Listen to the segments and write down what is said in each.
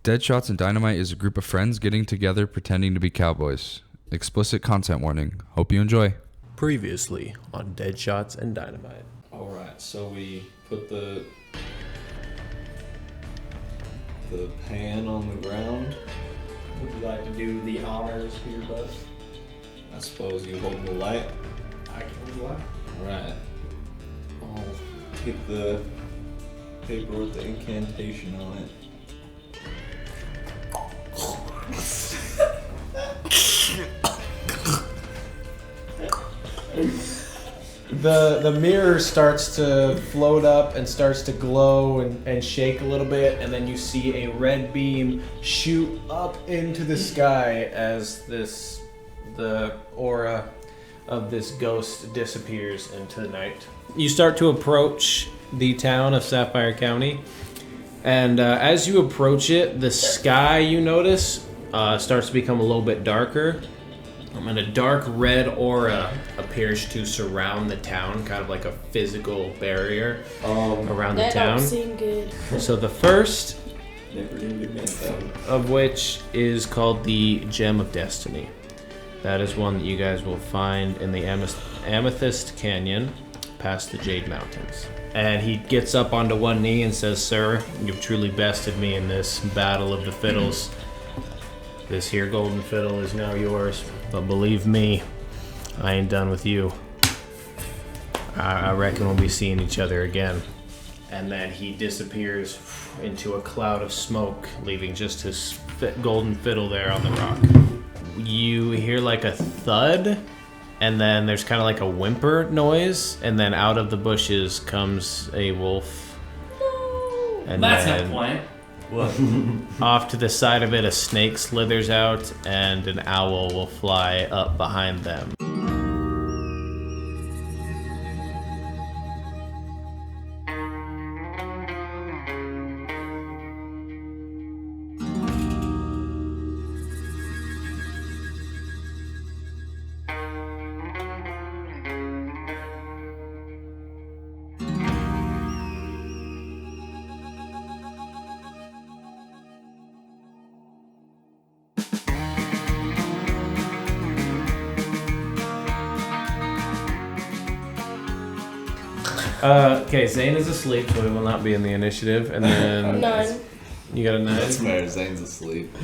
Deadshots and Dynamite is a group of friends getting together pretending to be cowboys. Explicit content warning. Hope you enjoy. Previously on Deadshots and Dynamite. Alright, so we put the pan on the ground. Would you like to do the honors here, bud? I suppose you hold the light. I can hold the light. Alright. I'll take the paper with the incantation on it. The mirror starts to float up and starts to glow and shake a little bit, and then you see a red beam shoot up into the sky as the aura of this ghost disappears into the night. You start to approach the town of Sapphire County, and as you approach it, the sky, you notice, starts to become a little bit darker. And a dark red aura appears to surround the town, kind of like a physical barrier around the town. That don't seem good. So the first Never knew we meant that. of which is called the Gem of Destiny. That is one that you guys will find in the Amethyst Canyon, past the Jade Mountains. And he gets up onto one knee and says, "Sir, you've truly bested me in this battle of the fiddles. This here golden fiddle is now yours, but believe me, I ain't done with you. I reckon we'll be seeing each other again." And then he disappears into a cloud of smoke, leaving just his golden fiddle there on the rock. You hear like a thud, and then there's kind of like a whimper noise, and then out of the bushes comes a wolf. And That's then, not the point. What? off to the side of it, a snake slithers out, and an owl will fly up behind them. Okay, Zane is asleep, so he will not be in the initiative. And then 9. you got a 9. That's fair, Zane's asleep.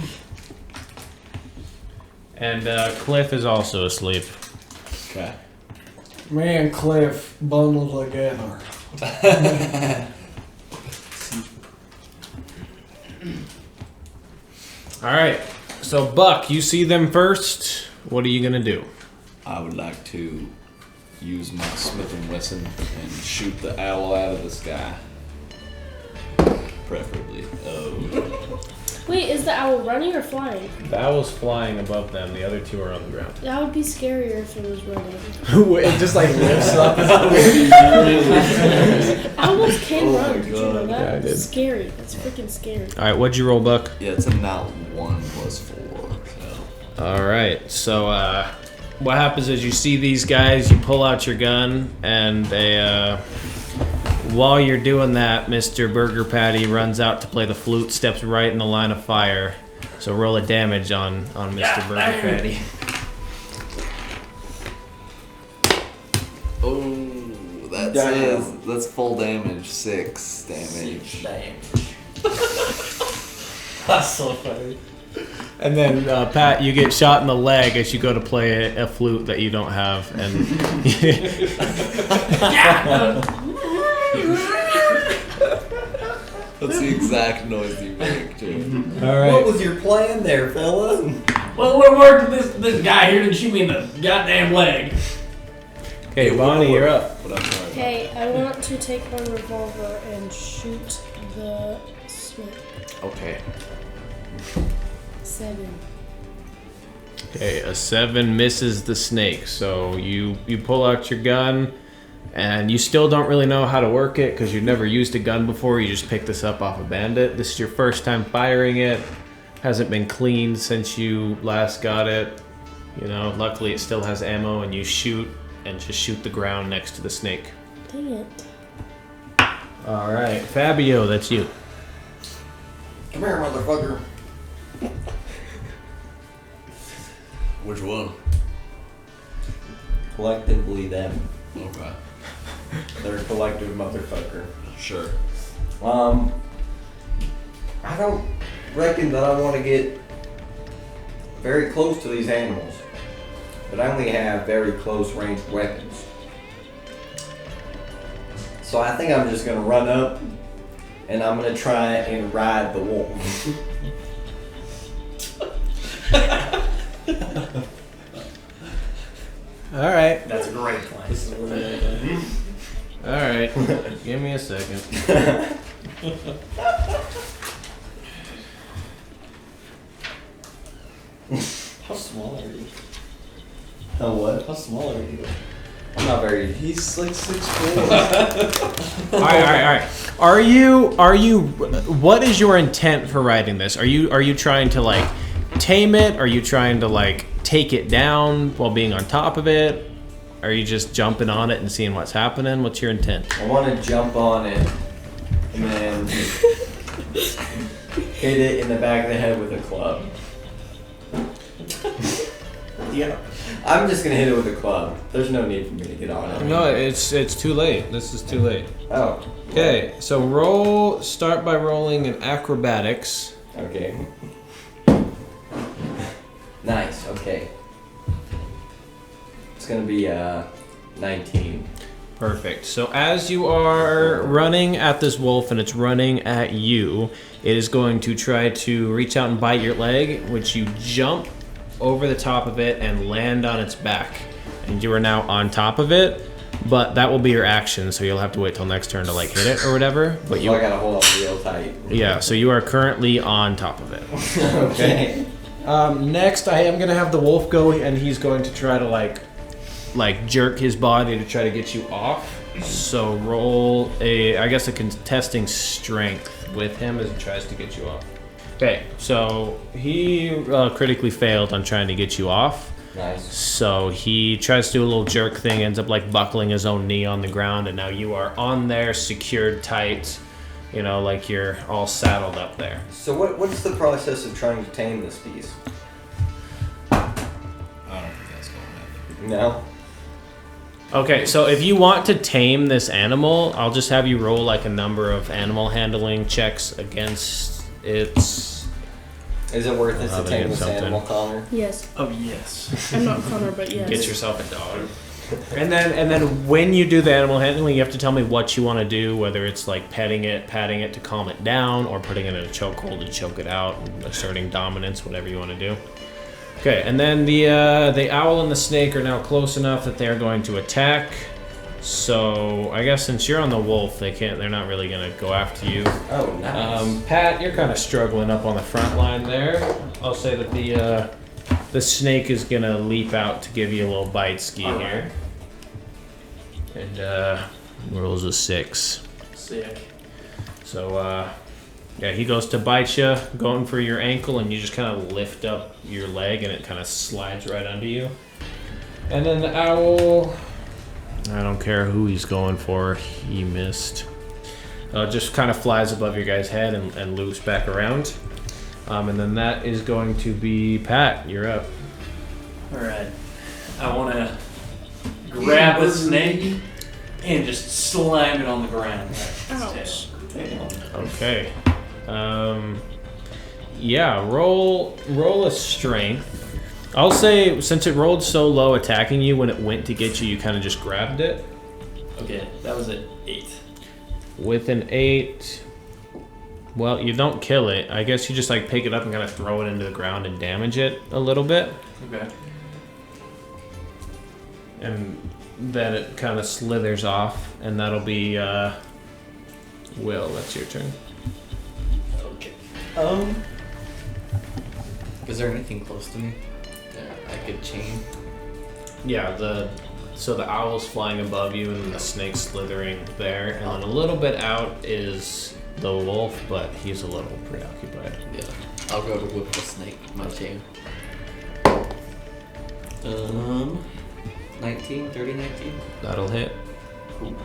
And Cliff is also asleep. Okay. Me and Cliff bundled together. Alright, so Buck, you see them first. What are you gonna do? I would like to use my Smith & Wesson and shoot the owl out of the sky. Preferably. Oh. Wait, is the owl running or flying? The owl's flying above them, the other two are on the ground. That would be scarier if it was running. It just like lifts up. Owls can Oh run. my Did you know God. that? Yeah, I did. It's scary. That's freaking scary. Alright, what'd you roll, Buck? Yeah, it's a not 1 + 4. So. Alright, so what happens is you see these guys, you pull out your gun, and they, while you're doing that, Mr. Burger Patty runs out to play the flute, steps right in the line of fire. So roll a damage on Mr. Burger Patty. Oh, that's full damage. 6 damage. That's so funny. And then, Pat, you get shot in the leg as you go to play a flute that you don't have, and That's the exact noise you make, too. Alright. What was your plan there, fella? Well, what worked this guy here didn't shoot me in the goddamn leg. Okay, Bonnie, you're up. But I'm sorry. Okay, I want to take my revolver and shoot the snake. Okay. 7. Okay, a 7 misses the snake, so you pull out your gun, and you still don't really know how to work it because you've never used a gun before. You just picked this up off a bandit. This is your first time firing it. Hasn't been cleaned since you last got it. You know, luckily it still has ammo, and you shoot and just shoot the ground next to the snake. Dang it. All right, Fabio, that's you. Come here, motherfucker. Which one? Collectively, them. Okay. They're a collective motherfucker. Sure. I don't reckon that I want to get very close to these animals, but I only have very close range weapons. So I think I'm just gonna run up and I'm gonna try and ride the wolf. All right. That's a great plan. All right. Give me a second. How small are you? Oh, what? How small are you? I'm not very. He's like 6'4". All right. Are you? What is your intent for writing this? Are you trying to like tame it? Are you trying to like take it down while being on top of it? Are you just jumping on it and seeing what's happening? What's your intent? I want to jump on it and then hit it in the back of the head with a club. Yeah. I'm just gonna hit it with a club. There's no need for me to get on it. No, it's too late. This is too late. Oh. Okay, so start by rolling an acrobatics. Okay. Nice. Okay. It's gonna be 19. Perfect. So as you are running at this wolf and it's running at you, it is going to try to reach out and bite your leg, which you jump over the top of it and land on its back. And you are now on top of it, but that will be your action, so you'll have to wait till next turn to like hit it or whatever. But So I gotta hold on real tight. yeah, so you are currently on top of it. Okay. Next, I am gonna have the wolf go, and he's going to try to like jerk his body to try to get you off. So roll a contesting strength with him as he tries to get you off. Okay, so he critically failed on trying to get you off. Nice. So he tries to do a little jerk thing, ends up like buckling his own knee on the ground, and now you are on there, secured tight, like you're all saddled up there. So what's the process of trying to tame this beast? I don't think that's gonna happen. No. Okay, so if you want to tame this animal, I'll just have you roll like a number of animal handling checks against its... Is it worth it to Rather tame get this something. animal, Connor? Yes. Oh yes. I'm not Connor, but yes. Get yourself a dog. And then when you do the animal handling, you have to tell me what you want to do, whether it's like petting it, patting it to calm it down, or putting it in a chokehold to choke it out, asserting dominance, whatever you want to do. Okay, and then the owl and the snake are now close enough that they're going to attack. So I guess since you're on the wolf, they're not really gonna go after you. Oh, nice. Pat, you're kind of struggling up on the front line there. I'll say that the snake is gonna leap out to give you a little bite ski here. And rolls a 6. Sick. So yeah, he goes to bite you, going for your ankle, and you just kind of lift up your leg, and it kind of slides right under you. And then the owl, I don't care who he's going for, he missed. Just kind of flies above your guy's head and loops back around. And then that is going to be Pat. You're up. All right. I want to grab the snake and just slam it on the ground. Ouch. Okay. Yeah, roll a strength. I'll say since it rolled so low attacking you, when it went to get you, you kind of just grabbed it. Okay, that was an 8. With an 8, well, you don't kill it. I guess you just like pick it up and kind of throw it into the ground and damage it a little bit. Okay. And then it kind of slithers off, and that'll be Will. That's your turn. Okay. Is there anything close to me that I could chain? Yeah, so the owl's flying above you and the snake's slithering there, and then a little bit out is the wolf, but he's a little preoccupied. Yeah. I'll go to whip the snake with my chain. 19, 30, 19. That'll hit. Cool.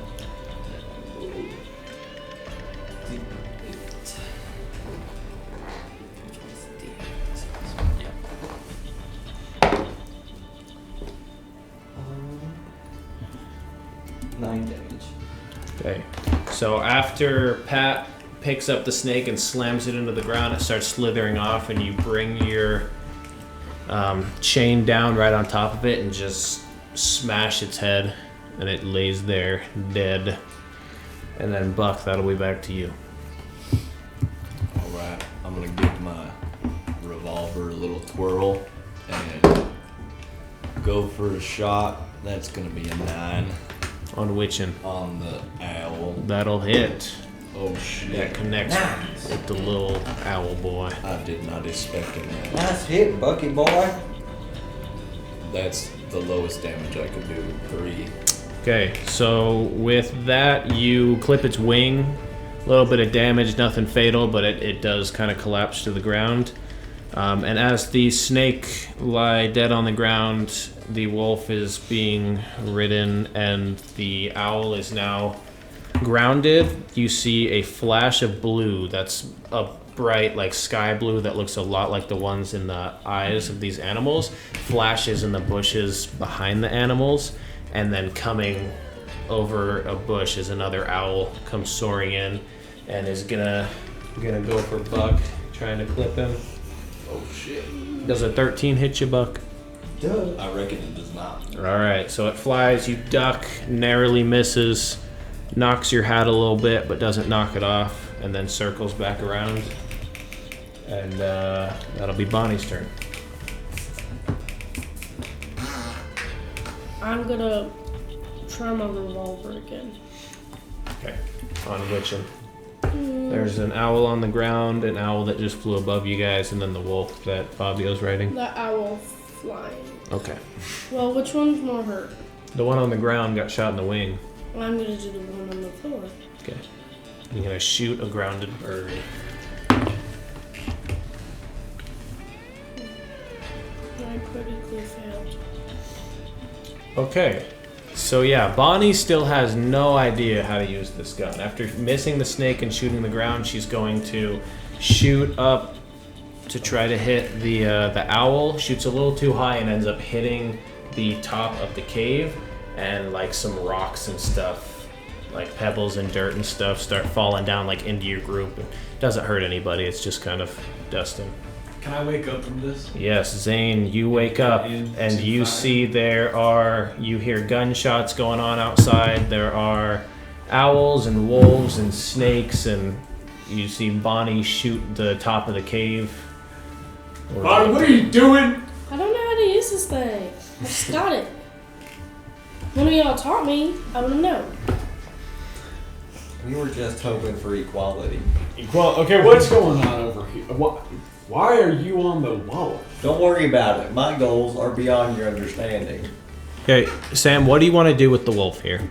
Okay. So after Pat picks up the snake and slams it into the ground, it starts slithering off, and you bring your chain down right on top of it and just smash its head, and it lays there dead. And then Buck, that'll be back to you. Alright, I'm gonna give my revolver a little twirl and go for a shot. That's gonna be a 9 On Witchin. on the owl. That'll hit. Oh shit. That connects with the little owl boy. I did not expect that. Nice hit, Bucky boy. That's the lowest damage I could do, 3. Okay, so with that, you clip its wing. A little bit of damage, nothing fatal, but it does kind of collapse to the ground. And as the snake lie dead on the ground, the wolf is being ridden and the owl is now grounded. You see a flash of blue that's a bright like sky blue that looks a lot like the ones in the eyes of these animals. Flashes in the bushes behind the animals, and then coming over a bush is another owl comes soaring in and is gonna go for Buck, trying to clip him. Oh shit. Does a 13 hit you, Buck? Duh. I reckon it does not. Alright, so it flies, you duck, narrowly misses, knocks your hat a little bit, but doesn't knock it off, and then circles back around. And that'll be Bonnie's turn. I'm gonna try my revolver again. Okay, on Witchin. There's an owl on the ground, an owl that just flew above you guys, and then the wolf that Fabio's riding. The owl flying. Okay. Well, which one's more hurt? The one on the ground got shot in the wing. Well, I'm gonna do the one on the floor. Okay. You're gonna shoot a grounded bird. I critically failed. Okay. So yeah, Bonnie still has no idea how to use this gun. After missing the snake and shooting the ground, she's going to shoot up to try to hit the owl. Shoots a little too high and ends up hitting the top of the cave, and like some rocks and stuff, like pebbles and dirt and stuff, start falling down like into your group. It doesn't hurt anybody. It's just kind of dusting. Can I wake up from this? Yes, Zane, you wake up and you see you hear gunshots going on outside. There are owls and wolves and snakes, and you see Bonnie shoot the top of the cave. Bonnie, what are you doing? I don't know how to use this thing. I just got it. One of y'all taught me, I would have known. We were just hoping for equality. Okay, what's going on over here? Why are you on the wall? Don't worry about it. My goals are beyond your understanding. Okay, Sam, what do you want to do with the wolf here?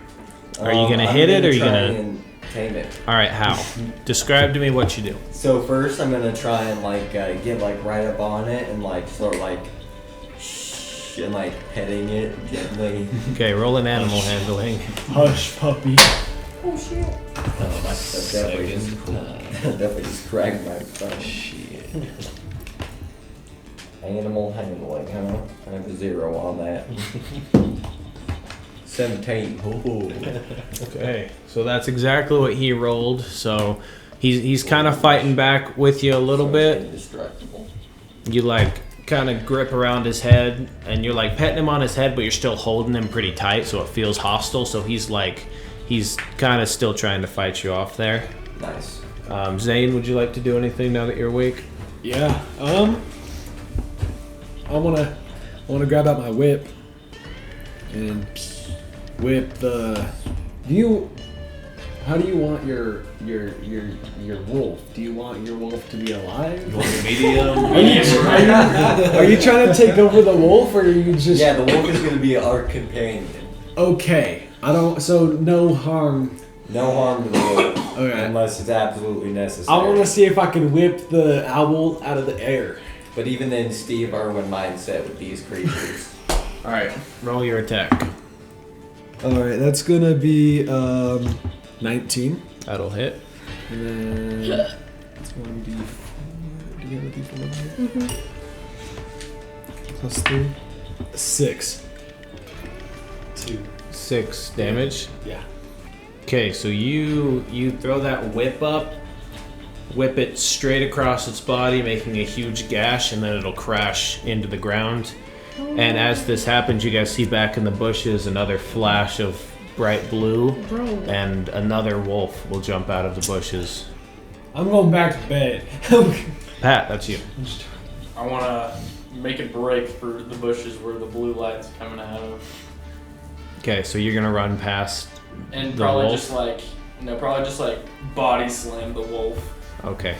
Are you gonna hit it, or are you try gonna and tame it? All right, how? Describe to me what you do. So first, I'm gonna try and get right up on it and start shh and petting it gently. Okay, roll an animal handling. Hush, puppy. Oh shit. That's definitely just cracked my stomach. Shit. Animal handling, huh? I have a 0 on that. 17. Okay, so that's exactly what he rolled. So he's kind of fighting back with you a little bit. Indestructible. You kind of grip around his head, and you're petting him on his head, but you're still holding him pretty tight, so it feels hostile. So he's kind of still trying to fight you off there. Nice. Zane, would you like to do anything now that you're awake? Yeah. I wanna grab out my whip and whip the. How do you want your wolf? Do you want your wolf to be alive? You want medium? Are you trying to take over the wolf, or are you just? Yeah, the wolf is gonna be our companion. Okay. So no harm. No harm to the wolf. Okay. Unless it's absolutely necessary. I want to see if I can whip the owl out of the air. But even then, Steve Irwin mindset with these creatures. All right, roll your attack. All right, that's gonna be 19. That'll hit. And then it's 1d4. Do you have a d4 here? Mm-hmm. Plus 3. 6. 2. 6 damage. Yeah. Okay, so you throw that whip up, whip it straight across its body, making a huge gash, and then it'll crash into the ground. And as this happens, you guys see back in the bushes another flash of bright blue, and another wolf will jump out of the bushes. I'm going back to bed. Pat, that's you. I want to make a break for the bushes where the blue light's coming out of. Okay, so you're gonna run past And the probably wolf? probably just like body slam the wolf. Okay.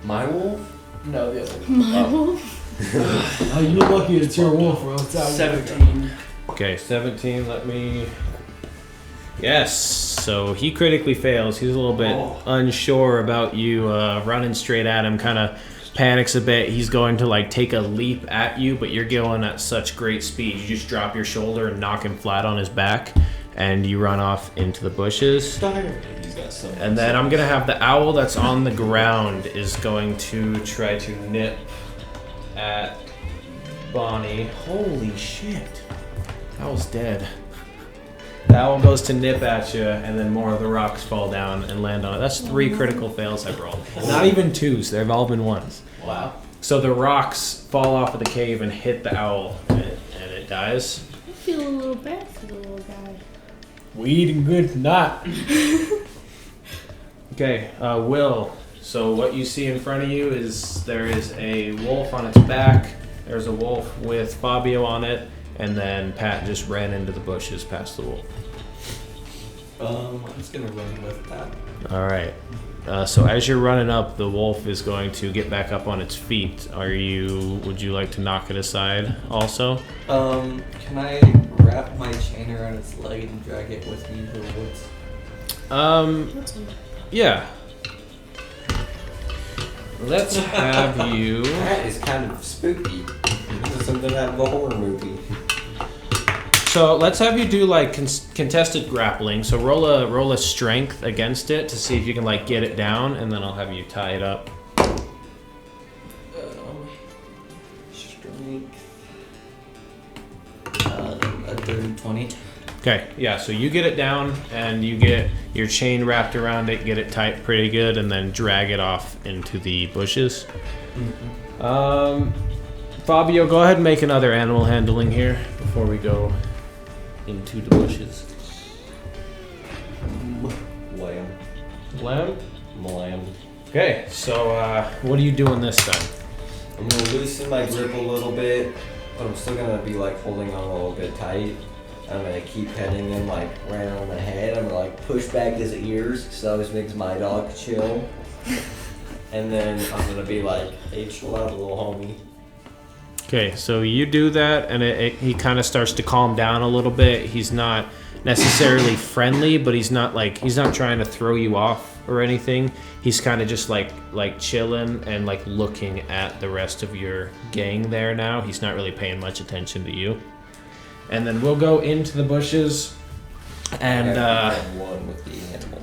My wolf? No, the other. My wolf. Oh, you're lucky it's your wolf, bro. It's out 17. Okay, 17, let me... Yes, so he critically fails. He's a little bit unsure about you running straight at him, kind of panics a bit. He's going to like take a leap at you, but you're going at such great speed. You just drop your shoulder and knock him flat on his back, and you run off into the bushes. He's got some. And then I'm going to have the owl that's on the ground is going to try to nip at Bonnie. Holy shit. Owl's dead. The owl goes to nip at you, and then more of the rocks fall down and land on it. That's 3 critical fails I've rolled. Not even 2s, they've all been 1s. Wow. So the rocks fall off of the cave and hit the owl, and it dies. I feel a little bad for the little guy. We eating good tonight. Okay, Will. So what you see in front of you is there is a wolf on its back. There's a wolf with Fabio on it, and then Pat just ran into the bushes past the wolf. I'm just gonna run with that. All right. So as you're running up, the wolf is going to get back up on its feet. Would you like to knock it aside also? Can I wrap my chain around its leg and drag it with me into the woods? Yeah. Let's have you. That is kind of spooky. This is something out of a horror movie. So let's have you do like contested grappling. So roll a strength against it to see if you can like get it down, and then I'll have you tie it up. Strength. A dirty 20. Okay, yeah. So you get it down, and you get your chain wrapped around it, get it tight pretty good, and then drag it off into the bushes. Fabio, go ahead and make another animal handling here before we go into the bushes. Lamb. Lamb? Lamb. Okay, so what are you doing this time? I'm gonna loosen my grip a little bit, but I'm still gonna be like holding on a little bit tight. I'm gonna keep petting him like right on the head. I'm gonna like push back his ears, because that always makes my dog chill. And then I'm gonna be like, hey, chill out, little homie. Okay, so you do that, and he kind of starts to calm down a little bit. He's not necessarily friendly, but he's not trying to throw you off or anything. He's kind of just like chilling and like looking at the rest of your gang there now. He's not really paying much attention to you. And then we'll go into the bushes, and I have one with the animal.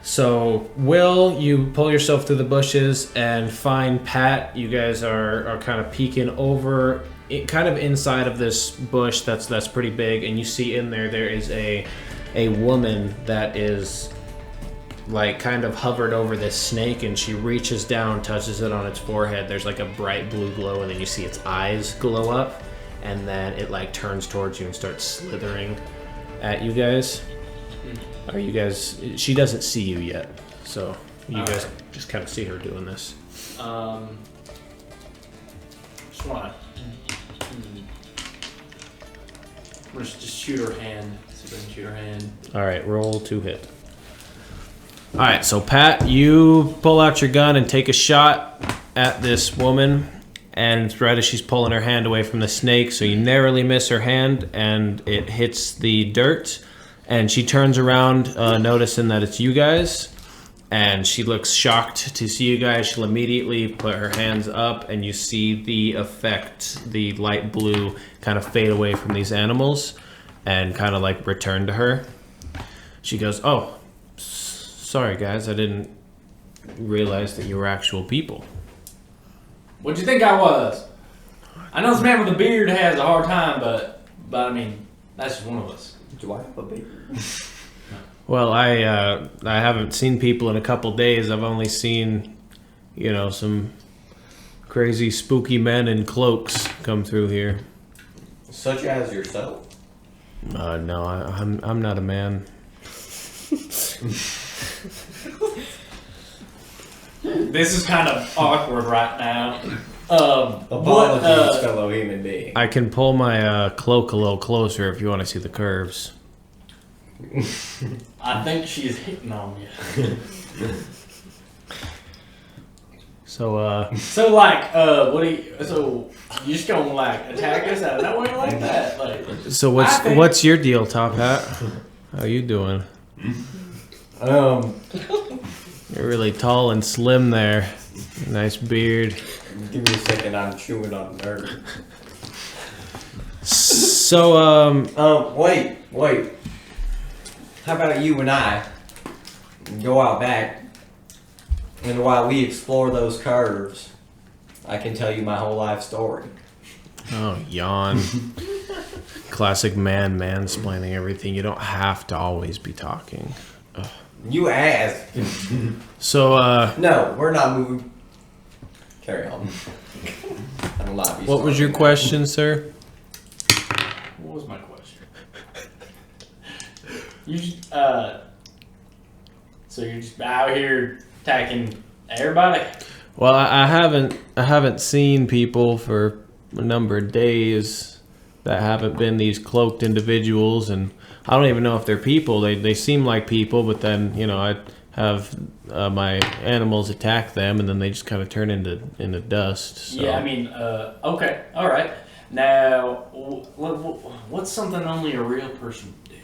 so Will, you pull yourself through the bushes and find Pat. You guys are kind of peeking over, kind of inside of this bush that's pretty big, and you see in there is a woman that is like kind of hovered over this snake, and she reaches down, touches it on its forehead. There's like a bright blue glow, and then you see its eyes glow up, and then it like turns towards you and starts slithering at you guys. Are you guys? She doesn't see you yet, so you guys just kind of see her doing this. Just wanna just shoot her hand. See if I can shoot her hand. All right, roll to hit. All right, so Pat, you pull out your gun and take a shot at this woman, and right as she's pulling her hand away from the snake, so you narrowly miss her hand, and it hits the dirt, and she turns around, noticing that it's you guys, and she looks shocked to see you guys. She'll immediately put her hands up, and you see the effect, the light blue, kind of fade away from these animals, and kind of like return to her. She goes, "Oh, sorry guys, I didn't realize that you were actual people." What'd you think I was? I know this man with a beard has a hard time, but I mean, that's just one of us. Do I have a beard? Well, I haven't seen people in a couple days. I've only seen, some crazy spooky men in cloaks come through here. Such as yourself. No, I'm not a man. This is kind of awkward right now. Apologies, fellow human being. I can pull my cloak a little closer if you want to see the curves. I think she's hitting on you. So, what do you? So you just gonna like attack us out of nowhere like that? Like, so what's your deal, Top Hat? How you doing? You're really tall and slim there. Nice beard. Give me a second. I'm chewing on nerve. So, Wait. How about you and I go out back, and while we explore those curves, I can tell you my whole life story. Oh, yawn. Classic mansplaining everything. You don't have to always be talking. Ugh. You asked. So, No, we're not moving. Carry on. I will not be. what was your question, sir? what was my question? You just, so you're just out here attacking everybody? Well, I haven't seen people for a number of days that haven't been these cloaked individuals, and I don't even know if they're people. They seem like people, but then I have my animals attack them, and then they just kind of turn into dust. So. Yeah, I mean, okay, all right. Now, what's something only a real person would do?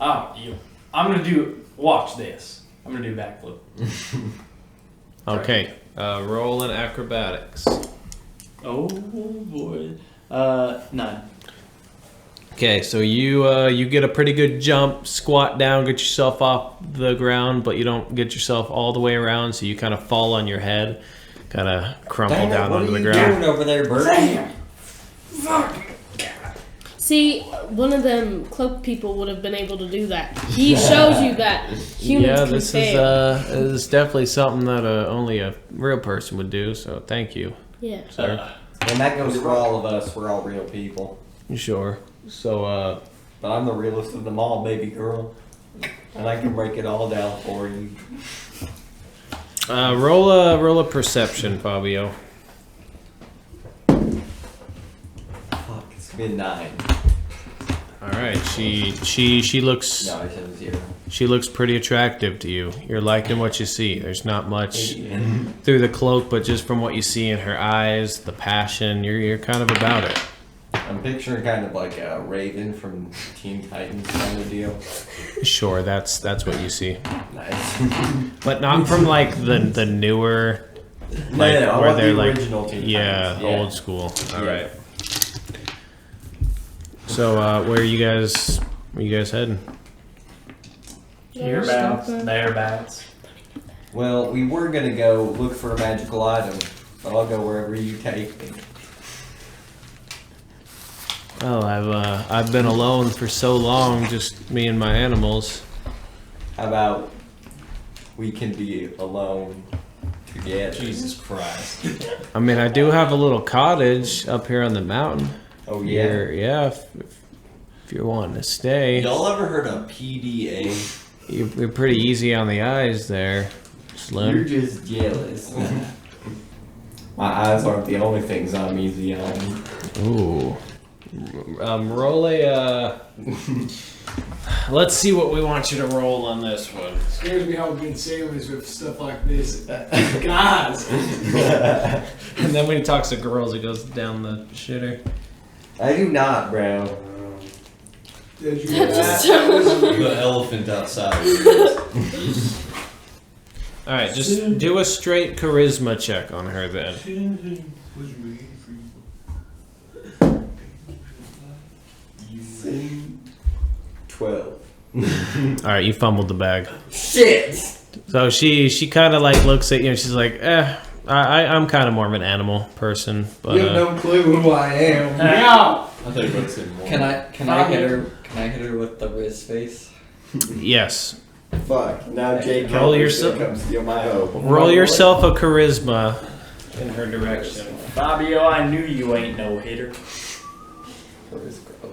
I'm gonna do. Watch this. I'm gonna do a backflip. Okay, roll in acrobatics. Oh boy. 9. Okay, so you get a pretty good jump, squat down, get yourself off the ground, but you don't get yourself all the way around, so you kind of fall on your head, kind of crumple down onto the ground. What are you doing over there, Bert? See, one of them cloaked people would have been able to do that. He shows you that humans Yeah, can this fail. is definitely something that only a real person would do. So thank you, Yeah. sir. And that goes for all of us. We're all real people. Sure. So But I'm the realest of them all, baby girl. And I can break it all down for you. roll a perception, Fabio. Fuck, it's been 9. All right, she looks No, I said 0. she looks pretty attractive to you. You're liking what you see. There's not much through the cloak, but just from what you see in her eyes, the passion, you're kind of about it. I'm picturing kind of like a Raven from Teen Titans kind of deal. Sure, that's what you see, Nice. but not from like the newer, No, like I where want they're the like original Teen yeah, Titans. old school. All Yeah. right. So where are you guys heading? Hereabouts, thereabouts. Well, we were gonna go look for a magical item, but I'll go wherever you take me. Well, I've been alone for so long, just me and my animals. How about we can be alone together? Jesus Christ. I mean, I do have a little cottage up here on the mountain. Oh yeah. Yeah, if you're wanting to stay. Y'all ever heard of PDA? You're pretty easy on the eyes there, Slim. You're just jealous. My eyes aren't the only things I'm easy on. Ooh. Roll a. Let's see what we want you to roll on this one. Scares me how good Sam is with stuff like this. Guys! And then when he talks to girls, he goes down the shitter. I do not, bro. Did you The elephant outside. All right, just do a straight charisma check on her then. 12. All right, you fumbled the bag. Shit! So she kind of like looks at you and she's like, I'm kind of more of an animal person, but You have no clue who I am. Now, I think what's in more. Can I hit her? Can I hit her with the Riz face? Yes. Fuck. Now Jake Roll Kelly's yourself- gonna come steal my hope. Roll yourself a charisma in her direction. Fabio, I knew you ain't no hitter.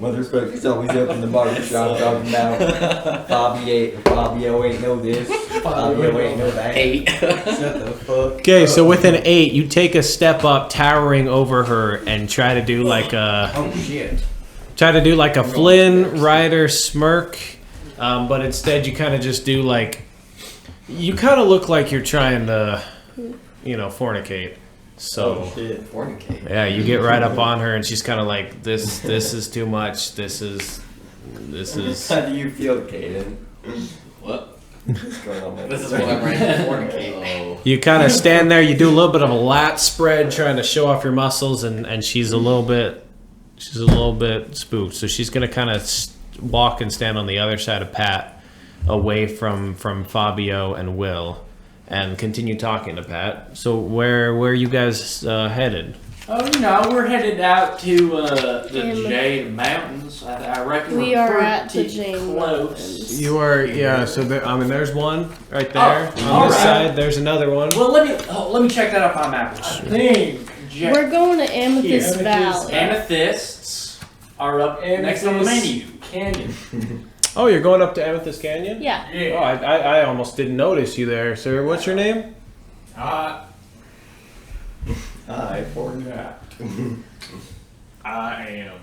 With respect, he's always up in the barbershop talking about Fabio ain't know this. Fabio ain't know that. 8. Shut the fuck. Okay, so with an 8, you take a step up, towering over her, and try to do like a Oh shit. Flynn Rider smirk, but instead you kind of just do like, you kind of look like you're trying to, fornicate. So Shit. Fornicate. yeah, you get right up on her, and she's kind of like, this is too much. This is. How do you feel, Caden? What? What's going on, man? This is what I'm ready to fornicate. Oh. You kind of stand there. You do a little bit of a lat spread, trying to show off your muscles, and she's a little bit spooked. So she's gonna kind of walk and stand on the other side of Pat, away from Fabio and Will, and continue talking to Pat. So where are you guys headed? Oh, we're headed out to the Damn. Jade Mountains. I reckon We we're are at the pretty Jade close. Mountains. You are, yeah. So there's one right there Oh, on this alright. side. There's another one. Well, let me check that up on map. I think We're going to Amethyst Here. Valley. Amethysts are up next on the menu. Canyon. Oh, you're going up to Amethyst Canyon? Yeah. Oh, I almost didn't notice you there, sir. What's your name? I forgot. I am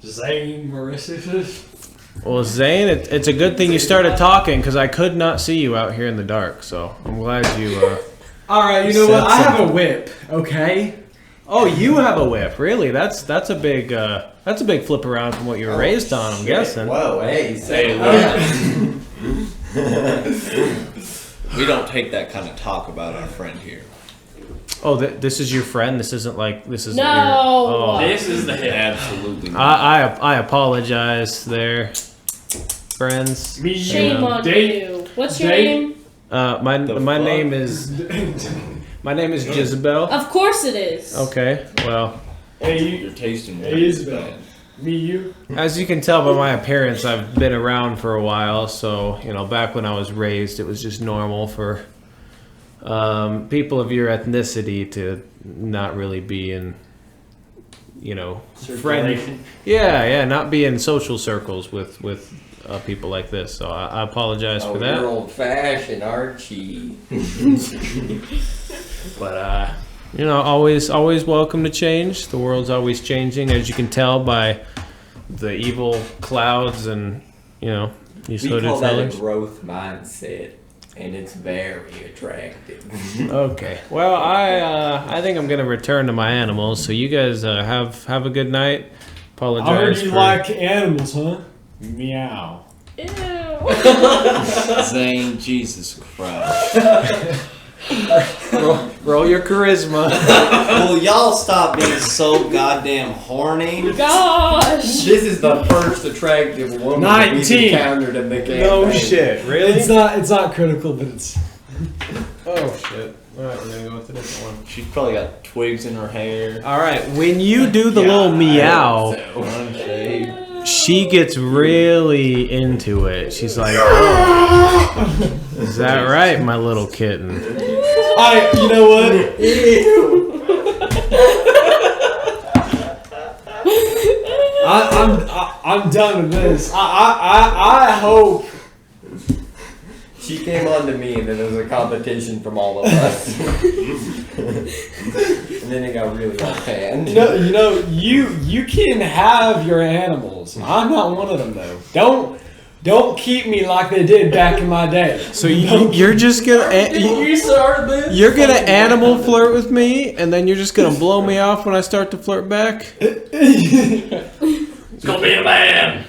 Zane Marissus. Well, Zane, it's a good thing you started talking because I could not see you out here in the dark. So I'm glad you. All right, you know what? I have a whip. Okay. Oh, you have a whip, really? That's a big flip around from what you were raised on. I'm guessing. Whoa, hey, say We don't take that kind of talk about our friend here. Oh, this is your friend. This isn't your. No. Oh. This is the hit. Absolutely not. I apologize, there, friends. Shame on you. What's your name? My name is Jezebel. Of course it is. Okay, well, Your taste in Hey, women is Isabel. bad. Me, you. as you can tell by my appearance, I've been around for a while. So back when I was raised, it was just normal for people of your ethnicity to not really be in, friend. Circulation. Yeah, not be in social circles with people like this. So I apologize for that. You're old fashioned, aren't you? But always welcome to change. The world's always changing, as you can tell by the evil clouds and these We hooded call that a fellas. growth mindset, and it's very attractive. Okay. Well, I think I'm gonna return to my animals. So you guys have a good night. I heard Apologize you for. like animals, huh? Meow. Ew. Zane, Jesus Christ. roll your charisma. Will y'all stop being so goddamn horny? Gosh. This is the first attractive woman that we've 19. encountered in the game. No shit. Really? It's not critical, but it's. Oh shit. All right, we're gonna go with a different one. She's probably got twigs in her hair. All right. When you do the little meow. Unshaved. She gets really into it. She's like, oh, is that right, my little kitten? You know what? I'm done with this. I hope. She came on to me, and then there was a competition from all of us. And then it got really offhand. You can have your animals. I'm not one of them though. Don't keep me like they did back in my day. So you're just gonna You started this? you're gonna animal flirt with me, and then you're just gonna blow me off when I start to flirt back? It's gonna be a man.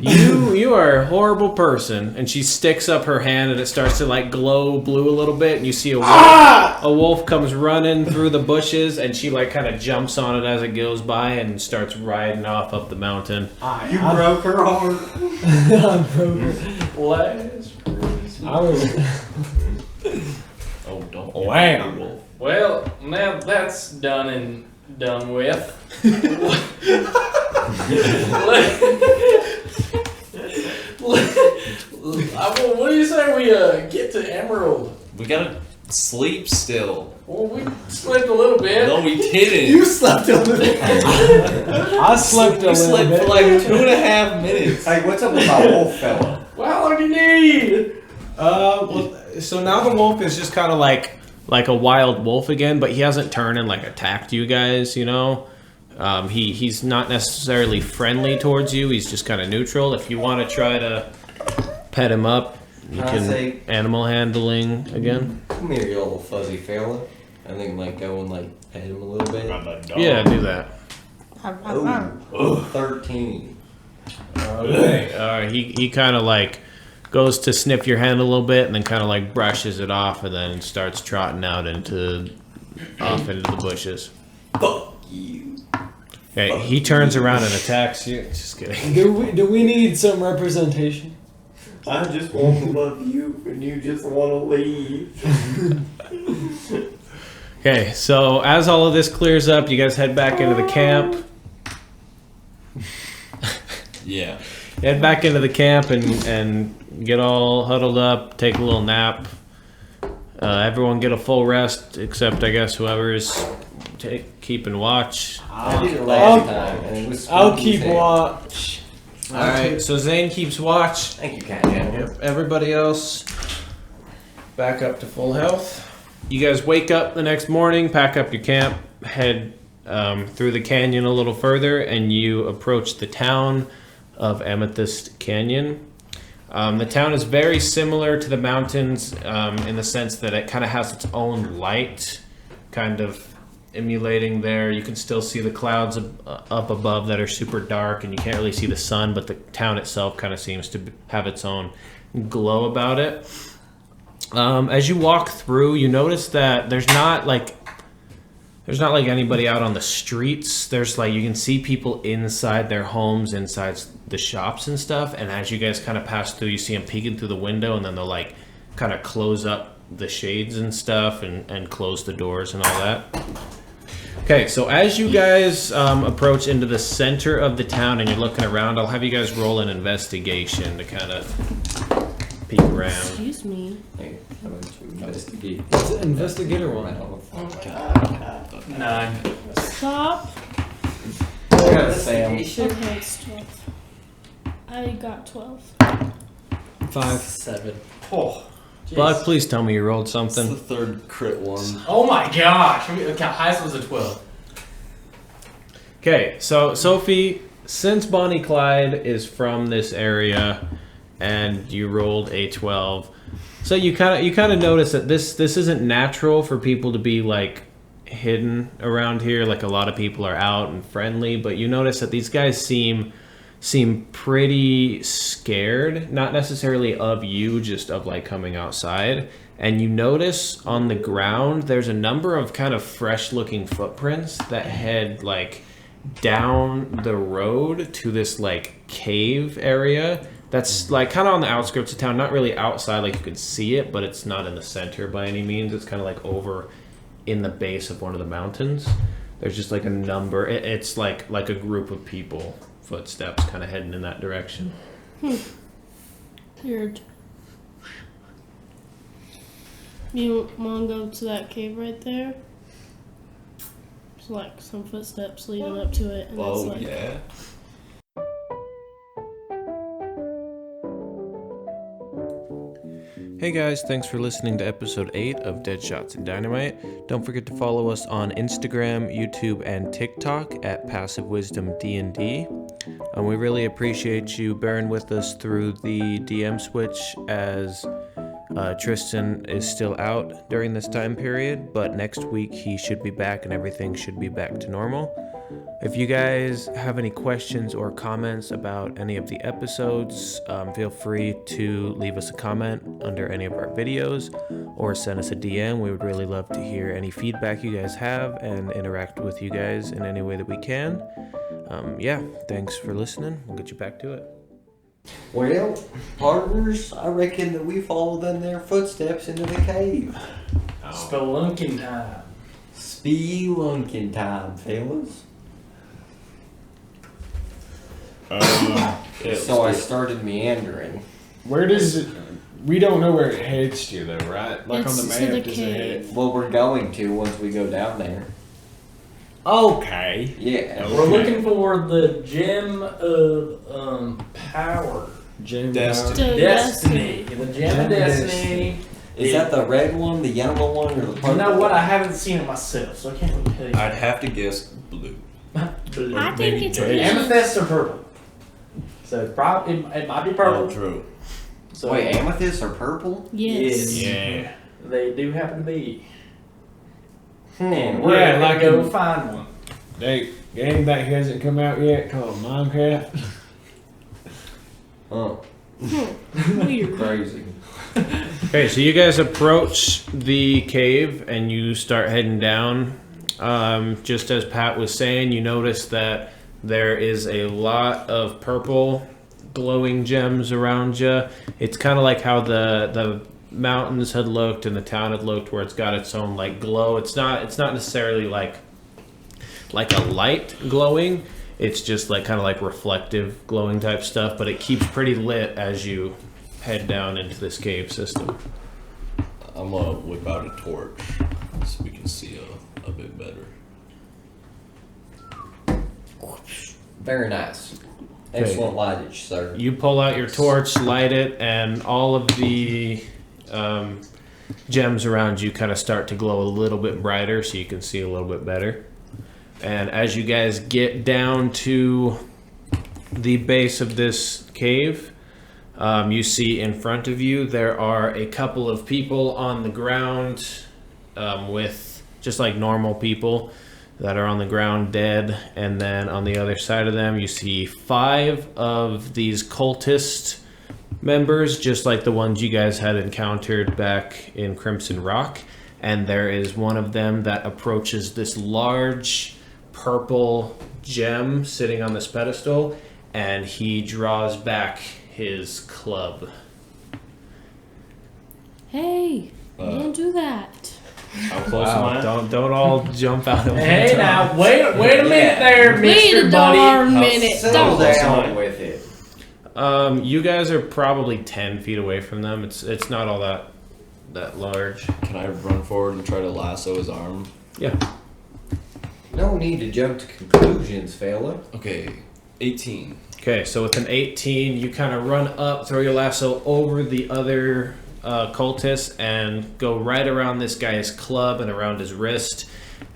You are a horrible person. And she sticks up her hand, and it starts to like glow blue a little bit, and you see a wolf. A wolf comes running through the bushes, and she like kind of jumps on it as it goes by and starts riding off up the mountain. You broke her heart. I broke her. Last I was. Oh, don't. Wow. Well, now that's done and done with. What do you say we get to Emerald? We gotta sleep still. Well, we slept a little bit. No, we didn't. You slept a little bit. I slept a We little slept bit. for like 2.5 minutes. Hey, what's up with my wolf fella? Well, how long do you need? So now the wolf is just kind of like a wild wolf again, but he hasn't turned and like attacked you guys. You know, he's not necessarily friendly towards you. He's just kind of neutral. If you want to try to pet him up, you I can say- animal handling again. Come here, you little fuzzy fella. I think like go and like pet him a little bit. Yeah, do that. Oh, 13. Okay. All right. He kind of like goes to sniff your hand a little bit, and then kind of like brushes it off, and then starts trotting out off into the bushes. Fuck you. Okay. He turns around and attacks you. Just kidding. Do we need some representation? I just want to love you, and you just want to leave. Okay. So as all of this clears up, you guys head back into the camp. Yeah. Head back into the camp and get all huddled up. Take a little nap. Everyone get a full rest, except I guess whoever's keeping watch. I did it last time, and it was I'll spooky keep as hell. watch. All right. So Zane keeps watch. Thank you, Cat Gentleman. Yep, everybody else back up to full health. You guys wake up the next morning, pack up your camp, head through the canyon a little further, and you approach the town of Amethyst Canyon. The town is very similar to the mountains in the sense that it kind of has its own light, kind of emulating there. You can still see the clouds up above that are super dark, and you can't really see the sun, but the town itself kind of seems to have its own glow about it. As you walk through, you notice that there's not like anybody out on the streets. There's like, you can see people inside their homes, inside the shops and stuff, and as you guys kind of pass through, you see them peeking through the window, and then they'll like kind of close up the shades and stuff and close the doors and all that. Okay, so as you guys approach into the center of the town and you're looking around, I'll have you guys roll an investigation to kind of peek around. Excuse me. Hey, how about you investigate? It's an investigator one. 9. Stop. I got a Sam. Okay, it's 12. I got 12. 5. 7. Oh. Jeez. Bud, please tell me you rolled It's something. the third crit one. Oh my gosh. Okay, highest was a 12. Okay, so Sophie, since Bonnie Clyde is from this area, and you rolled a 12, so you kind of notice that this isn't natural for people to be like hidden around here. Like a lot of people are out and friendly, but you notice that these guys seem pretty scared, not necessarily of you, just of like coming outside. And you notice on the ground there's a number of kind of fresh looking footprints that head like down the road to this like cave area that's like kind of on the outskirts of town, not really outside, like you could see it, but it's not in the center by any means. It's kind of like over in the base of one of the mountains. There's just like a number, it's like a group of people, footsteps kind of heading in that direction. Weird. You want to go to that cave right there? There's like some footsteps leading up to it, and it's Oh, like yeah. Hey guys, thanks for listening to episode 8 of Deadshots and Dynamite. Don't forget to follow us on Instagram, YouTube, and TikTok at Passive Wisdom D&D. We really appreciate you bearing with us through the DM switch as Tristan is still out during this time period, but next week he should be back and everything should be back to normal. If you guys have any questions or comments about any of the episodes, feel free to leave us a comment under any of our videos or send us a DM. We would really love to hear any feedback you guys have and interact with you guys in any way that we can. Yeah, thanks for listening. We'll get you back to it. Well, partners, I reckon that we followed in their footsteps into the cave. Spelunking time. Spelunking time, fellas. So I started meandering. Where does it? We don't know where it heads to, though, right? Like It's on the to map, the does it head? cave. Well, we're going to once we go down there. Okay. Yeah. We're looking for the gem of power. Gem To Destiny. The gem of destiny. Is that the red one, the yellow one, or the purple? You know what? I haven't seen it myself, so I can't really tell you. I'd have to guess blue. Blue. I think it's Maybe green. Amethyst or purple. So it probably it might be Oh, purple. true. So Wait, amethyst or purple? Yes. Yeah. they do happen to be. Hmm. And we're Yeah, gonna like go in- find one. Hey, game that hasn't come out yet called Minecraft. Oh, Weird. crazy. Okay, so you guys approach the cave and you start heading down. Just as Pat was saying, you notice that there is a lot of purple glowing gems around you. It's kind of like how the mountains had looked and the town had looked, where it's got its own like glow. It's not necessarily like a light glowing. It's just like kind of like reflective glowing type stuff, but it keeps pretty lit as you head down into this cave system. I'm gonna whip out a torch so we can see a bit better. Very nice. Excellent lightage, sir. You pull out your torch, light it, and all of the gems around you kind of start to glow a little bit brighter so you can see a little bit better. And as you guys get down to the base of this cave, you see in front of you there are a couple of people on the ground with just like normal people that are on the ground dead, and then on the other side of them you see 5 of these cultist members, just like the ones you guys had encountered back in Crimson Rock, and there is one of them that approaches this large purple gem sitting on this pedestal, and he draws back his club. Hey, don't do that. How close am I? Don't all jump out of Hey the now, wait a minute there, Wait Mr. a Buddy. darn minute. Settle Don't. down with it. You guys are probably 10 feet away from them. It's not all that large. Can I run forward and try to lasso his arm? Yeah. No need to jump to conclusions, fella. Okay, 18. Okay, so with an 18, you kind of run up, throw your lasso over the other cultists, and go right around this guy's club and around his wrist,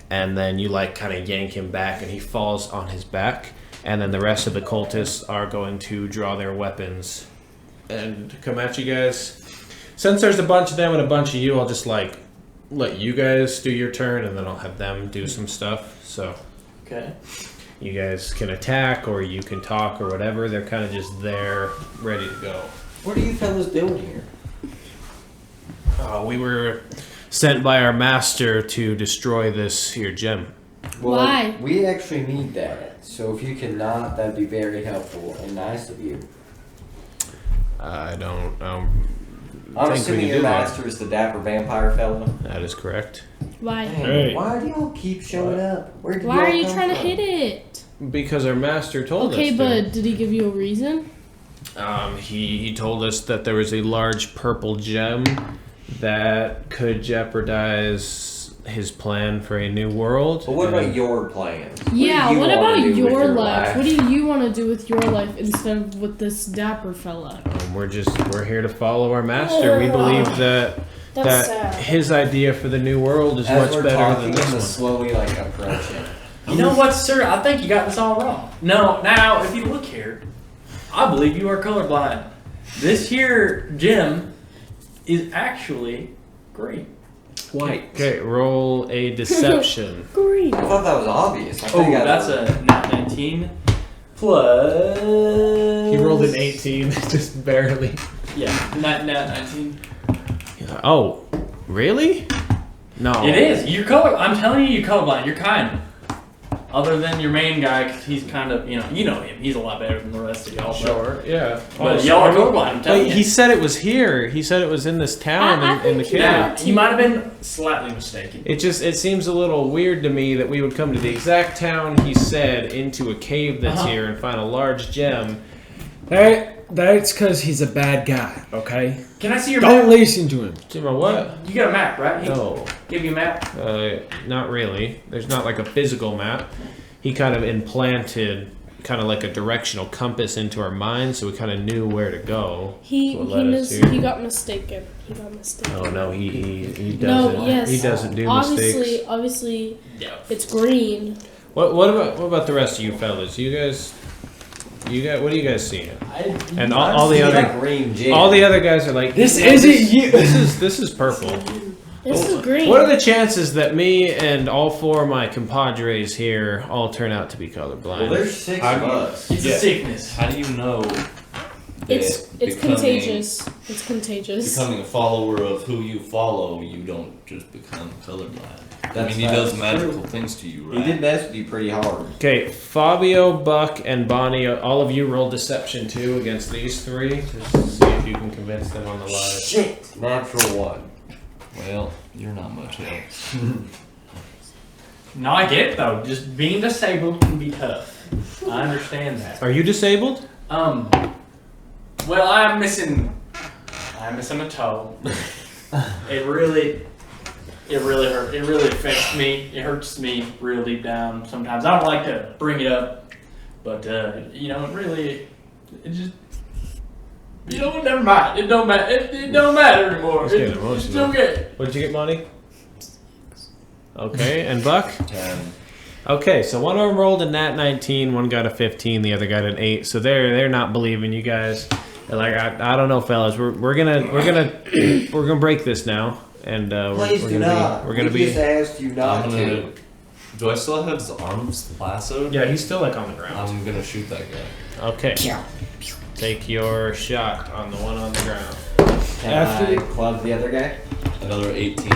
and then you like kind of yank him back, and he falls on his back. And then the rest of the cultists are going to draw their weapons and come at you guys. Since there's a bunch of them and a bunch of you, I'll just like let you guys do your turn, and then I'll have them do some stuff. So Okay. you guys can attack, or you can talk, or whatever. They're kind of just there, ready to go. What are you fellas doing here? We were sent by our master to destroy this here gem. Well, Why? we actually need that. So if you cannot, that'd be very helpful and nice of you. I don't I'm think we assuming can your do that. master is the dapper vampire fella. That is correct. Why? Hey. Why do y'all keep showing up? Where did Why y'all are you come trying to from? hit it? Because our master told us Okay, to. but did he give you a reason? He told us that there was a large purple gem that could jeopardize his plan for a new world. But what and- about your plans? Yeah, do you what wanna about do with your life? life? What do you want to do with your life instead of with this dapper fella? We're here to follow our master. We believe that That's sad. his idea for the new world is As much we're better talking, than I'm this gonna one. slowly like approach it. You know what, sir? I think you got this all wrong. No, now, if you look here, I believe you are colorblind. This here gem is actually green. White. Okay, roll a deception. Green. I thought that was obvious. I Oh, think I that's a nat 19 plus. He rolled an 18, just barely. Yeah, nat 19. Oh, really? No. It is. You're color. I'm telling you, you're colorblind. You're kind. other than your main guy, 'cause he's kind of, you know him. He's a lot better than the rest of y'all. Sure, yeah. But y'all are colorblind, I'm telling But you. he said it was here. He said it was in this town I in the think cave. Now, you might have been slightly mistaken. It seems a little weird to me that we would come to the exact town he said into a cave that's here and find a large gem. That's because he's a bad guy, okay? Can I see your Don't map? listen to him. Jim, what? You got a map, right? He No. give you a map? Not really. There's not like a physical map. He kind of implanted kind of like a directional compass into our minds, so we kind of knew where to go. He That's what led us here. he got mistaken. He got mistaken. Oh no, he No, doesn't. yes. He doesn't do obviously, mistakes. Obviously, Yeah. it's green. What about the rest of you fellas? You guys, what do you guys see? And all the other green gem. all the other guys are like, This "No, isn't you." This is purple. This is green. What are the chances that me and all four of my compadres here all turn out to be colorblind? Well, there's 6 How of do you- us. It's a sickness. How do you know It's that it's becoming- contagious. It's contagious. Becoming a follower of who you follow, you don't just become colorblind. I That's mean, he does true. magical things to you, He right? did mess with you pretty hard. Okay, Fabio, Buck, and Bonnie, all of you roll deception too against these three to see if you can convince them on the lie. Shit! Natural 1. Well, you're not much help. No, I get it though. Just being disabled can be tough. I understand that. Are you disabled? Well, I'm missing a toe. It really hurt. It really affects me. It hurts me real deep down sometimes. I don't like to bring it up, but it just. Never mind. It don't matter. It don't matter anymore. He's getting It's emotional. okay. What did you get, Bonnie? Okay, and Buck? 10. Okay, so one of them rolled a nat 19, one got a 15, the other got an 8. So they're not believing you guys. They're like, I don't know, fellas. We're gonna break this now, and Please we're do gonna not. be we're gonna we be. just asked you not I'm to. gonna. Do I still have his arms lassoed? Yeah, he's still like on the ground. I'm gonna shoot that guy. Okay. Take your shot on the one on the ground. Can After- I club the other guy? Another 18.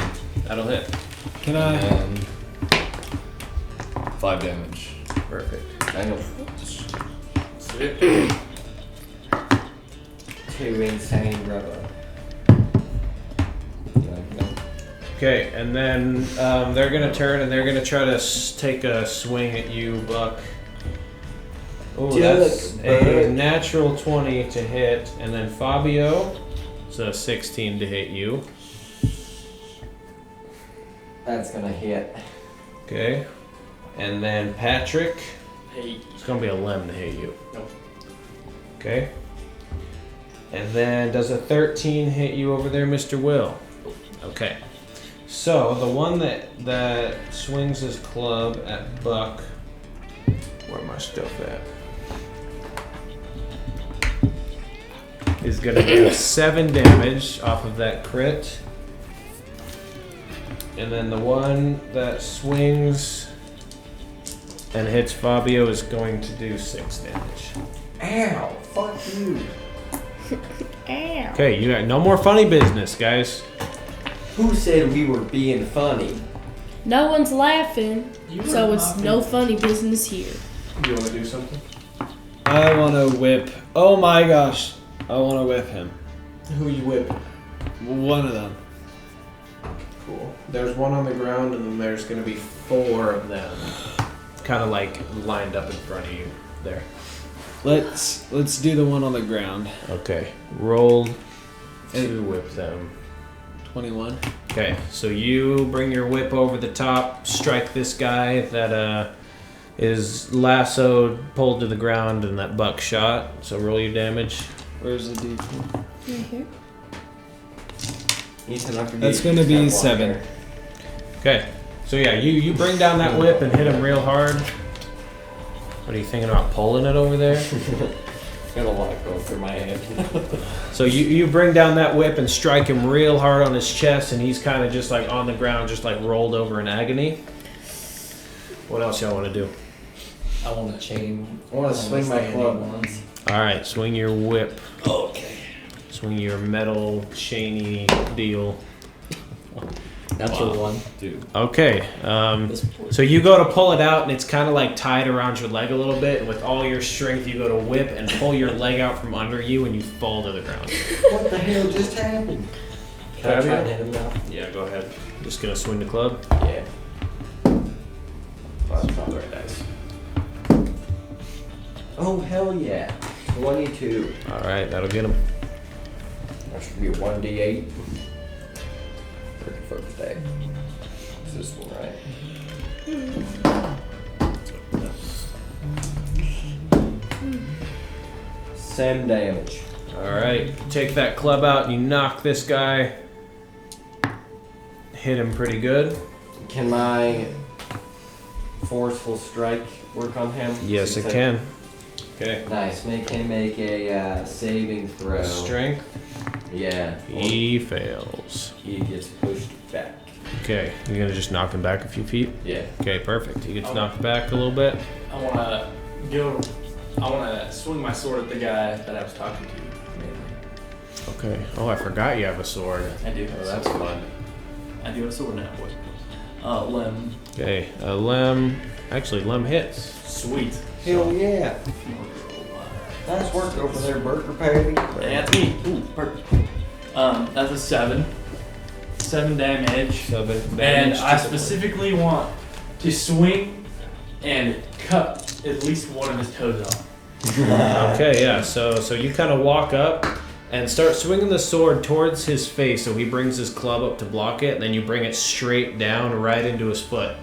That'll hit. Can I? And 5 damage. Perfect. I know. 2 insane rubber. Okay, and then they're gonna turn and they're gonna try to take a swing at you, Buck. Oh, that's a natural 20 to hit, and then Fabio, it's a 16 to hit you. That's gonna hit. Okay, and then Patrick, Hey. it's gonna be a limb to hit you. Nope. Okay, and then does a 13 hit you over there, Mr. Will? Okay, so the one that swings his club at Buck, where my stuff at? Is gonna do 7 damage off of that crit. And then the one that swings and hits Fabio is going to do 6 damage. Ow! Fuck you. Ow. Okay, you got no more funny business, guys. Who said we were being funny? No one's laughing, You so were it's laughing. no funny business here. Do you want to do something? I want to whip. Oh my gosh. I want to whip him. Who you whip? One of them. Cool. There's one on the ground, and then there's going to be 4 of them, kind of like lined up in front of you there. Let's do the one on the ground. Okay. Roll to whip them. 21. Okay, so you bring your whip over the top, strike this guy that is lassoed, pulled to the ground, and that Buck shot. So roll your damage. Where's the D4? Right here. Ethan, I forget That's you gonna just be have one 7. there. Okay, so yeah, you bring down that whip and hit him real hard. What are you thinking about pulling it over there? Got a lot going through my head. So you bring down that whip and strike him real hard on his chest, and he's kind of just like on the ground, just like rolled over in agony. What else y'all want to do? I want to chain. I want to swing my club once. All right, swing your whip. Okay. Swing your metal chainy deal. Natural one. Dude. Okay. So you go to pull it out, and it's kind of like tied around your leg a little bit. And with all your strength, you go to whip and pull your leg out from under you, and you fall to the ground. What the hell just happened? Can I try and hit him now? Yeah, go ahead. Just gonna swing the club. Yeah. That's not the right dice. Oh, hell yeah. 22. All right, that'll get him. That should be a 1d8. For the first day. It's this one, right? 7 damage. All right, take that club out, and you knock this guy. Hit him pretty good. Can my forceful strike work on him? Yes, it can. Okay. Nice. Make him make a saving throw. Strength. Yeah. He fails. He gets pushed back. Okay, you're gonna just knock him back a few feet. Yeah. Okay, perfect. He gets knocked back a little bit. I wanna swing my sword at the guy that I was talking to. Okay. Oh, I forgot you have a sword. I do. Oh, that's fun. I do have a sword now, boys. Lem. Okay, Lem. Actually, Lem hits. Sweet. Hell yeah. Nice work over there, Burger Patty. That's me. Ooh, perfect. That's a 7. 7 damage. 7 And damage. I specifically want to swing and cut at least one of his toes off. Okay, yeah. So you kind of walk up and start swinging the sword towards his face. So he brings his club up to block it, and then you bring it straight down right into his foot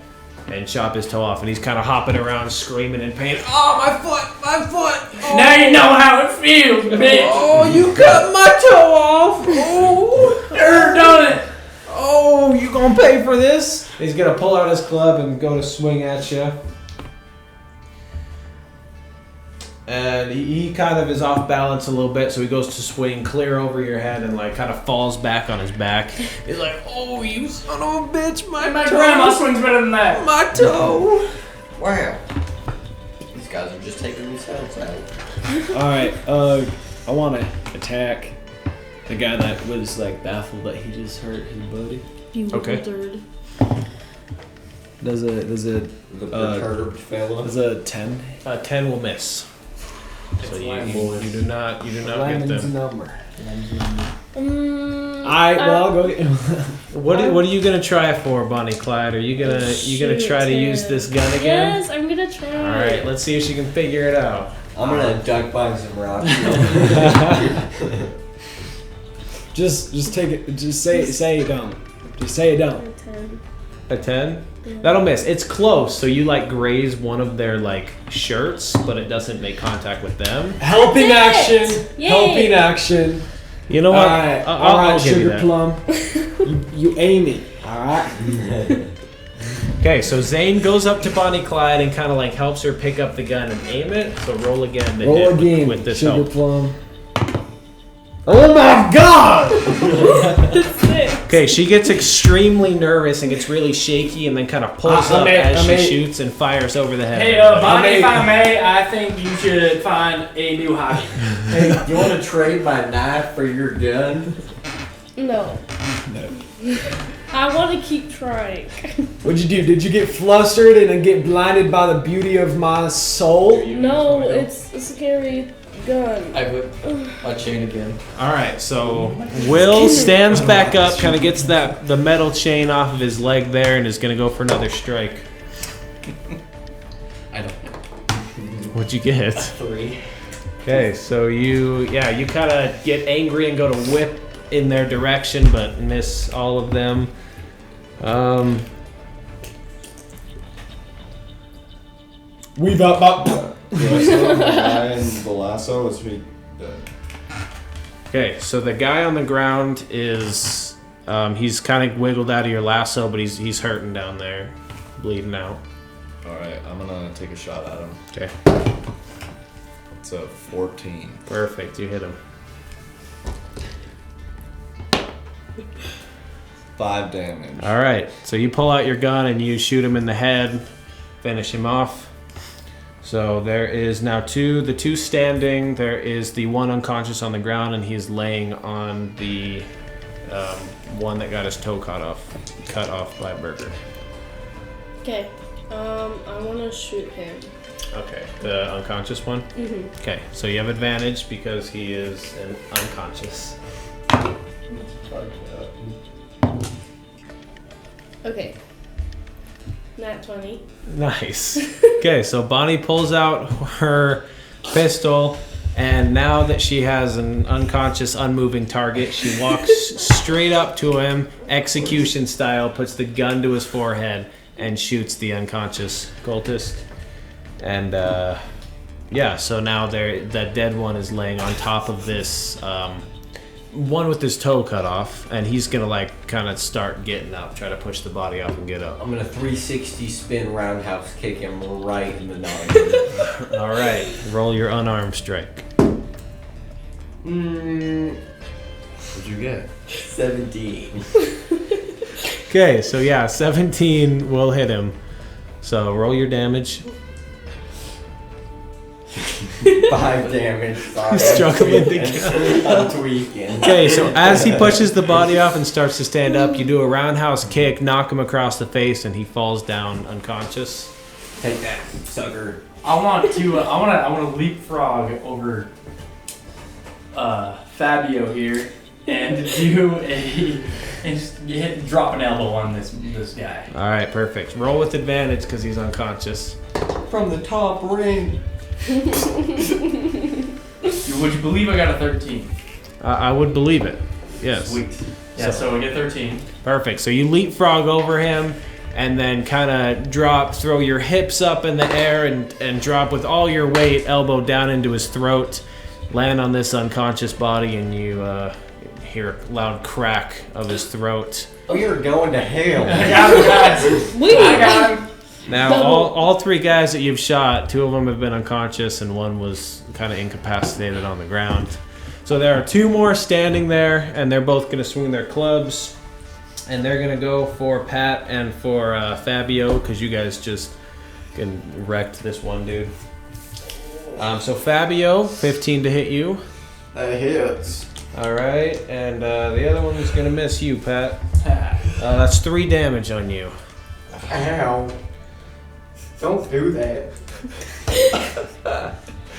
and chop his toe off. And he's kind of hopping around, screaming in pain. Oh, my foot! My foot! Oh. Now you know how it feels, bitch. Oh, you cut my toe off! Oh, Don't it? oh, you gonna pay for this? He's gonna pull out his club and go to swing at you. And he kind of is off balance a little bit, so he goes to swing clear over your head and like kind of falls back on his back. He's like, "Oh, you son of a bitch, my My toe, grandma swings better than that. my toe." Wow. These guys are just taking themselves out. Alright, I want to attack the guy that was like baffled that he just hurt his buddy. Okay. Bewildered. Does a The perturbed fella. does a 10? 10 will miss. So you do not get Lemons them. number. I'll I'll go get What are you gonna try for, Bonnie Clyde? Are you gonna try to use this gun again? Yes, I'm gonna try. All right, let's see if she can figure it out. I'm gonna duck behind some rocks. Just take it. Just say it don't. Just say it don't. 10. A 10? That'll miss. It's close, so you like graze one of their like shirts, but it doesn't make contact with them. Helping That's it! action. Yay! Helping action. You know what? Alright, I'll give you Sugar that. Plum. you aim it. Alright. Okay, so Zane goes up to Bonnie Clyde and kind of like helps her pick up the gun and aim it. So roll again to Roll hit again. with this Sugar help. Plum. Oh my god! Okay, she gets extremely nervous and gets really shaky and then kind of pulls up as she shoots and fires over the head. Hey, of Bonnie, everybody. if I may, I think you should find a new hobby. Hey, you want to trade my knife for your gun? No. I want to keep trying. What'd you do? Did you get flustered and then get blinded by the beauty of my soul? No, it's a scary gun. I whip my chain again. All right, so Will stands back up, kind of gets the metal chain off of his leg there, and is gonna go for another strike. I don't. What'd you get? 3. Okay, so you kind of get angry and go to whip in their direction, but miss all of them. We've up. The guy in the lasso is me dead. Okay, so the guy on the ground is he's kind of wiggled out of your lasso, but he's hurting down there, bleeding out. Alright, I'm gonna take a shot at him. Okay, It's a 14. perfect. You hit him. 5 damage. All right, so you pull out your gun and you shoot him in the head, finish him off. So there is now the two standing. There is the one unconscious on the ground, and he's laying on the one that got his toe cut off by a burger. Okay. I want to shoot him. Okay, the unconscious one? Mm-hmm. Okay, so you have advantage because he is unconscious. Okay. Nat 20. Nice. Okay, so Bonnie pulls out her pistol, and now that she has an unconscious, unmoving target, she walks straight up to him, execution style, puts the gun to his forehead, and shoots the unconscious cultist. And yeah, so now that dead one is laying on top of this one with his toe cut off, and he's gonna like kind of start getting up, try to push the body up and get up. I'm gonna 360 spin roundhouse kick him right in the noggin. All right, roll your unarmed strike. What'd you get? 17. Okay, so yeah, 17 will hit him. So roll your damage. 5 damage. Sorry. Struggling to I'm tweaking. Okay, so as he pushes the body off and starts to stand up, you do a roundhouse kick, knock him across the face, and he falls down unconscious. Take that, sucker. I want to leapfrog over Fabio here and do drop an elbow on this guy. All right, perfect. Roll with advantage because he's unconscious. From the top ring. Would you believe I got a 13? I would believe it. Yes. Sweet. Yeah, so I get 13. Perfect. So you leapfrog over him and then kind of throw your hips up in the air and drop with all your weight, elbow down into his throat, land on this unconscious body, and you hear a loud crack of his throat. Oh, you're going to hell. I got him, guys. I got him. Now, all 3 guys that you've shot, 2 of them have been unconscious and 1 was kind of incapacitated on the ground. So there are 2 more standing there, and they're both going to swing their clubs. And they're going to go for Pat and for Fabio, because you guys just wrecked this one dude. So Fabio, 15 to hit you. That hits. All right, and the other one is going to miss you, Pat. That's 3 damage on you. Ow. Don't do that.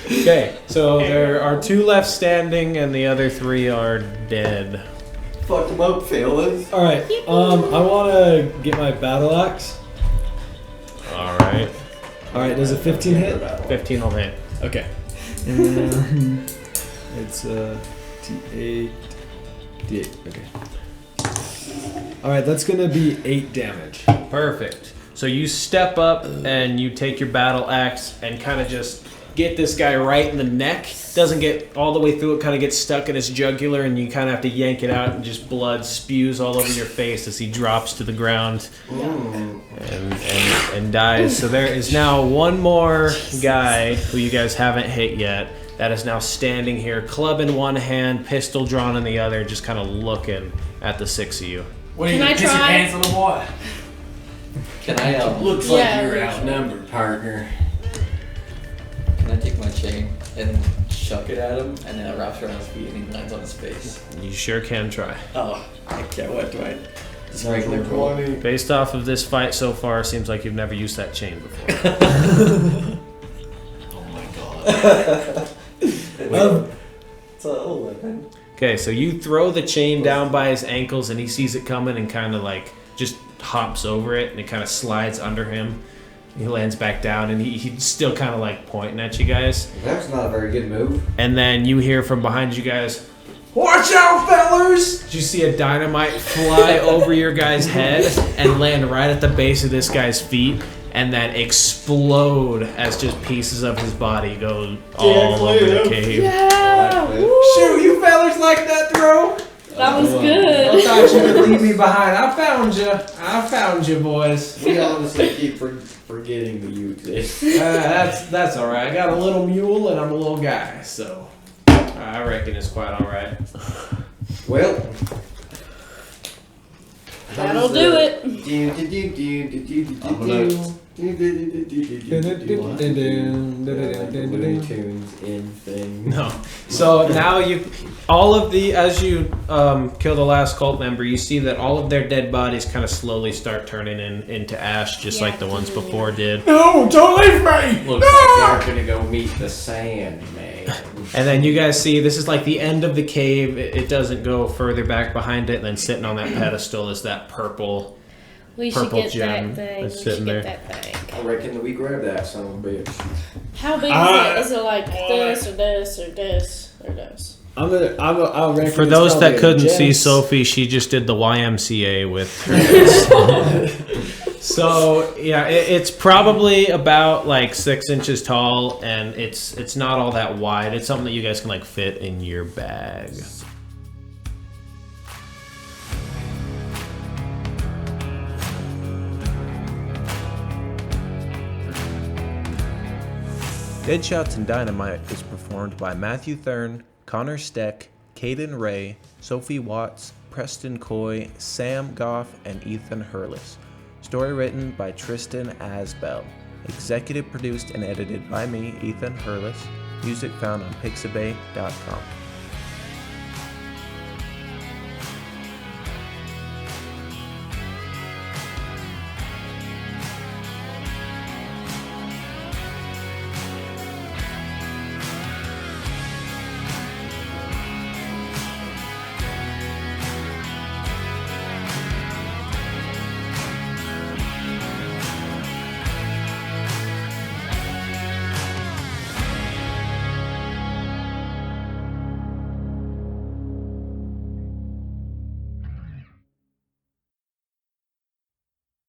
Okay, so there are 2 left standing, and the other 3 are dead. Fuck them up, fellas. Alright, I want to get my battle axe. All right, Alright, does a 15 hit? 15 will hit. Okay. And it's D8. D8, okay. Alright, that's going to be 8 damage. Perfect. So you step up and you take your battle axe and kind of just get this guy right in the neck. Doesn't get all the way through it, kind of gets stuck in his jugular, and you kind of have to yank it out, and just blood spews all over your face as he drops to the ground and dies. So there is now 1 more guy who you guys haven't hit yet that is now standing here, club in one hand, pistol drawn in the other, just kind of looking at the 6 of you. What are you Can I gonna piss your try? pants, little boy? Can I Looks Yeah, like you're Rachel. outnumbered, partner. can I take my chain and chuck it at him, and then it wraps around his feet and he lands on his face? You sure can try. Oh, okay. What do I? Just regular roll. Based off of this fight so far, seems like you've never used that chain before. Oh my god. It's a 11. Okay, so you throw the chain down by his ankles, and he sees it coming and kind of like just hops over it, and it kind of slides under him. He lands back down, and he's still kind of like pointing at you guys. That's not a very good move. And then you hear from behind you guys, "Watch out, fellas!" You see a dynamite fly over your guy's head and land right at the base of this guy's feet, and then explode as just pieces of his body go all over the cave. Yeah! Woo! Shoot, you fellas like that throw? That was I good. thought you could leave me behind. I found you, boys. We honestly keep forgetting that you exist. That's all right. I got a little mule and I'm a little guy, so I reckon it's quite all right. Well, That'll do it. I'm gonna Looney Tunes in thing. No. So now as you kill the last cult member, you see that all of their dead bodies kind of slowly start turning into ash, just like the ones before did. No, don't leave me! Looks like they're gonna go meet the Sandman. And then you guys see this is like the end of the cave. It doesn't go further back behind it. And then sitting on that pedestal is that purple We should purple get gem that thing. We that's should sitting there. get that thing. I reckon that we grab that son of a bitch. How big is it? Is it like this or this or this or this? I'll reckon For it's those that probably a couldn't see Jess. Sophie, she just did the YMCA with her. So yeah, it's probably about like 6 inches tall, and it's not all that wide. It's something that you guys can like fit in your bag. Deadshots and Dynamite is performed by Matthew Thurn, Connor Steck, Caden Ray, Sophie Watts, Preston Coy, Sam Goff, and Ethan Hurlis. Story written by Tristan Asbell. Executive produced and edited by me, Ethan Hurlis. Music found on Pixabay.com.